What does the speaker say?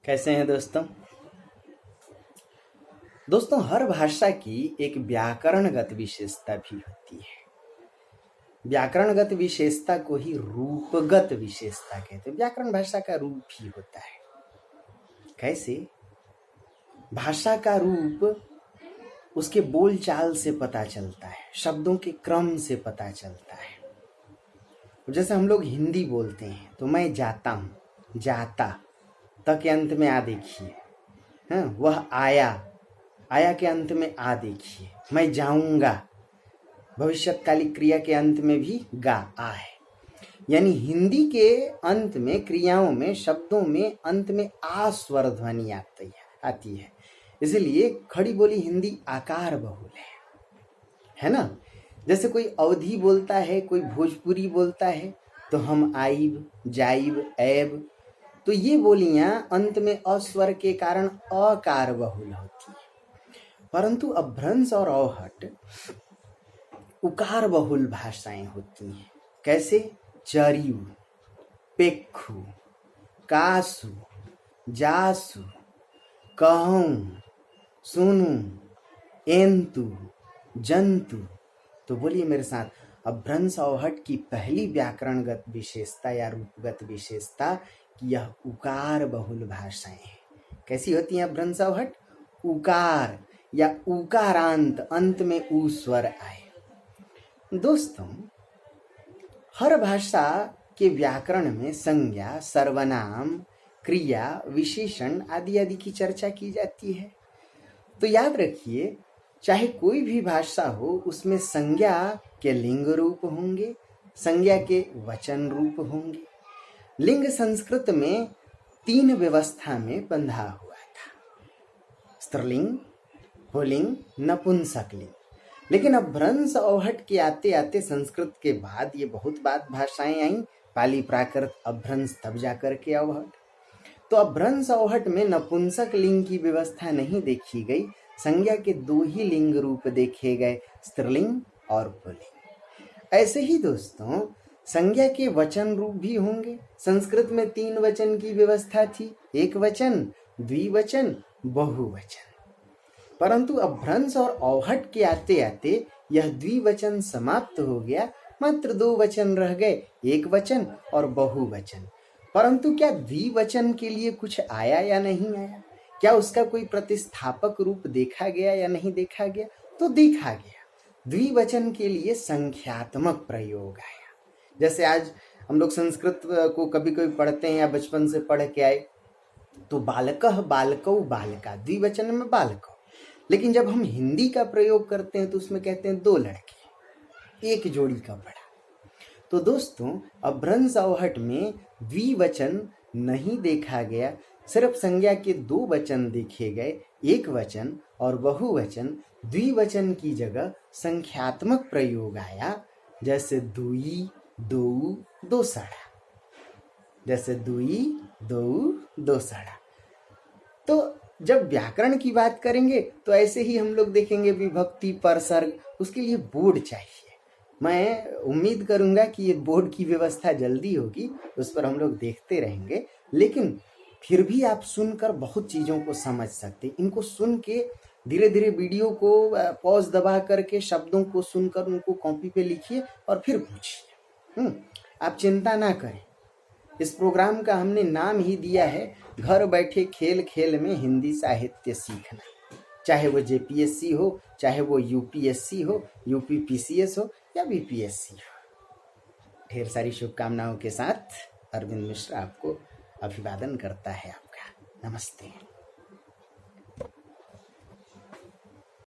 कैसे हैं दोस्तों। हर भाषा की एक व्याकरणगत विशेषता भी होती है। व्याकरणगत विशेषता को ही रूपगत विशेषता कहते हैं। व्याकरण भाषा का रूप ही होता है। कैसे? भाषा का रूप उसके बोल चाल से पता चलता है, शब्दों के क्रम से पता चलता है। जैसे हम लोग हिंदी बोलते हैं तो मैं जाता हूँ, जाता त के अंत में आ देखिए। हाँ, वह आया, आया के अंत में आ देखिए। मैं जाऊंगा, भविष्यकालिक क्रिया के अंत में भी गा आ है। यानी हिंदी के अंत में, क्रियाओं में, शब्दों में अंत में आ स्वर ध्वनि आती है। इसलिए खड़ी बोली हिंदी आकार बहुल है ना। जैसे कोई अवधी बोलता है, कोई भोजपुरी बोलता है तो हम आइब, जाइब, ऐब, तो ये बोलियां अंत में अस्वर के कारण अकार बहुल होती है। परंतु अभ्रंश और औहट उकार बहुल भाषाएं होती हैं। कैसे? चरियु, पेक्खु, कासु, जासु, कहूं, सुनु, एंतु, जंतु। तो बोलिए मेरे साथ, अभ्रंश औहट की पहली व्याकरणगत विशेषता या रूपगत विशेषता कि यह उकार बहुल भाषाएं हैं। कैसी होती हैं अभ्रंश औहट? उकार या उकारांत, अंत में ऊ स्वर आए। दोस्तों, हर भाषा के व्याकरण में संज्ञा, सर्वनाम, क्रिया, विशेषण आदि आदि की चर्चा की जाती है। तो याद रखिए, चाहे कोई भी भाषा हो, उसमें संज्ञा के लिंग रूप होंगे, संज्ञा के वचन रूप होंगे। लिंग संस्कृत में 3 व्यवस्था में बंधा हुआ था: स्त्रीलिंग, पुल्लिंग, नपुंसकलिंग। लेकिन अभ्रंश औहट के आते आते संस्कृत के बाद ये बहुत बात भाषाएं आई, पाली, प्राकृत, अभ्रंश, तब जाकर के औहट। तो अभ्रंश औहट में नपुंसक लिंग की व्यवस्था नहीं देखी गई, संज्ञा के 2 ही लिंग रूप देखे गए, स्त्रीलिंग और पुल्लिंग। ऐसे ही दोस्तों, संज्ञा के वचन रूप भी होंगे। संस्कृत में 3 वचन की व्यवस्था थी, एक वचन, द्विवचन, बहुवचन। परंतु अभ्रंश और औहट के आते आते यह द्विवचन समाप्त हो गया, मात्र 2 वचन रह गए, एक वचन और बहुवचन। परंतु क्या द्विवचन के लिए कुछ आया या नहीं आया? क्या उसका कोई प्रतिस्थापक रूप देखा गया या नहीं देखा गया? तो देखा गया। द्विवचन के लिए संख्यात्मक प्रयोग आया। जैसे आज हम लोग संस्कृत को कभी कभी पढ़ते हैं या बचपन से पढ़ के आए, तो बालकः, बालकौ, बालिका, द्विवचन में बालकौ। लेकिन जब हम हिंदी का प्रयोग करते हैं तो उसमें कहते हैं 2 लड़के, एक जोड़ी का बड़ा। तो दोस्तों, अभ्रंश औहट में द्विवचन नहीं देखा गया, सिर्फ संज्ञा के 2 वचन देखे गए, एक वचन और बहुवचन। द्विवचन की जगह संख्यात्मक प्रयोग आया, जैसे दुई, दो, दोसड़ा। जैसे दुई, दो, दोसड़ा। तो जब व्याकरण की बात करेंगे तो ऐसे ही हम लोग देखेंगे विभक्ति, परसर्ग, उसके लिए बोर्ड चाहिए। मैं उम्मीद करूंगा कि ये बोर्ड की व्यवस्था जल्दी होगी, उस पर हम लोग देखते रहेंगे। लेकिन फिर भी आप सुनकर बहुत चीज़ों को समझ सकते। इनको सुन के धीरे धीरे वीडियो को पॉज दबा करके शब्दों को सुनकर उनको कॉपी पे लिखिए और फिर पूछिए। आप चिंता ना करें, इस प्रोग्राम का हमने नाम ही दिया है घर बैठे खेल खेल में हिंदी साहित्य सीखना। चाहे वो जेपीएससी हो, चाहे वो यूपीएससी हो, यूपीपीसीएस हो या बीपीएससी हो। ढेर सारी शुभकामनाओं के साथ अरविंद मिश्रा आपको अभिवादन करता है। आपका नमस्ते।